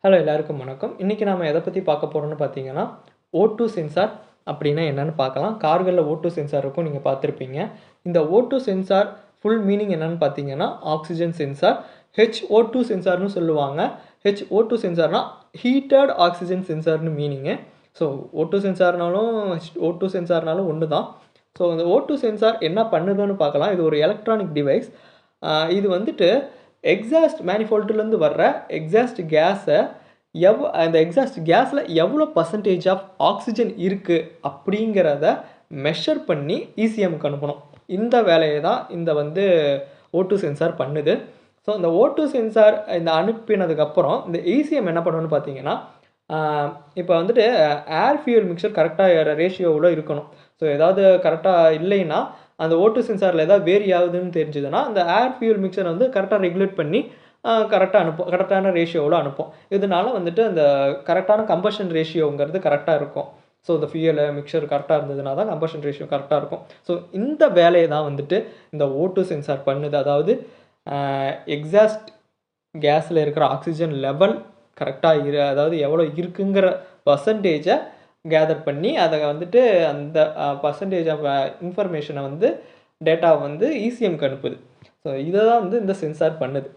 Hello எல்லாருக்கும் வணக்கம். இன்றைக்கி நாம் எதை பற்றி பார்க்க போகிறோம்னு பார்த்தீங்கன்னா O2 சென்சார் அப்படின்னா என்னென்னு பார்க்கலாம். கார்களில் O2 சென்சார் இருக்கும், நீங்கள் பார்த்துருப்பீங்க. இந்த O2 சென்சார் ஃபுல் மீனிங் என்னென்னு பார்த்தீங்கன்னா ஆக்சிஜன் சென்சார். HO2 சென்சார்னு சொல்லுவாங்க. HO2 சென்சார்னால் ஹீட்டட் ஆக்சிஜன் சென்சார்னு மீனிங்கு. ஸோ O2 சென்சார்னாலும் HO2 சென்சார்னாலும் ஒன்று தான். ஸோ இந்த O2 சென்சார் என்ன பண்ணுதுன்னு பார்க்கலாம். இது ஒரு எலக்ட்ரானிக் டிவைஸ். இது வந்துட்டு எக்ஸாஸ்ட் மேனிஃபோல்டுலேருந்து வர்ற எக்ஸாஸ்ட் கேஸை அந்த எக்ஸாஸ்ட் கேஸில் எவ்வளோ பர்சன்டேஜ் ஆஃப் ஆக்சிஜன் இருக்குது அப்படிங்கிறத மெஷர் பண்ணி இசிஎம்க்கு அனுப்பணும். இந்த வேலையை தான் இந்த O2 சென்சார் பண்ணுது. ஸோ இந்த O2 சென்சார் இந்த அனுப்பினதுக்கப்புறம் இந்த இசிஎம் என்ன பண்ணணும்னு பார்த்தீங்கன்னா, இப்போ ஏர் ஃபியூல் மிக்சர் கரெக்டாக ரேஷியோவில் இருக்கணும். ஸோ ஏதாவது கரெக்டாக இல்லைன்னா அந்த O2 சென்சாரில் ஏதாவது வேரி ஆகுதுன்னு தெரிஞ்சதுன்னா அந்த ஏர் ஃபியூல் மிக்சரை கரெக்டாக ரெகுலேட் பண்ணி கரெக்டான ரேஷியோவில் அனுப்போம். இதனால அந்த கரெக்டான கம்பஷன் ரேஷியோங்கிறது கரெக்டாக இருக்கும். ஸோ இந்த ஃபியூல் மிக்சர் கரெக்டாக இருந்ததுனா தான் கம்பஷன் ரேஷியோ கரெக்டாக இருக்கும். ஸோ இந்த வேலையை தான் இந்த O2 சென்சார் பண்ணுது. அதாவது எக்ஸாஸ்ட் கேஸில் இருக்கிற ஆக்சிஜன் லெவல் கரெக்டாக அதாவது எவ்வளோ இருக்குங்கிற பர்சன்டேஜை கேதர் பண்ணி அதை அந்த பர்சன்டேஜ் ஆஃப் இன்ஃபர்மேஷனை டேட்டாவை இசிஎம்க்கு அனுப்புது. ஸோ இதை தான் இந்த சென்சார் பண்ணுது.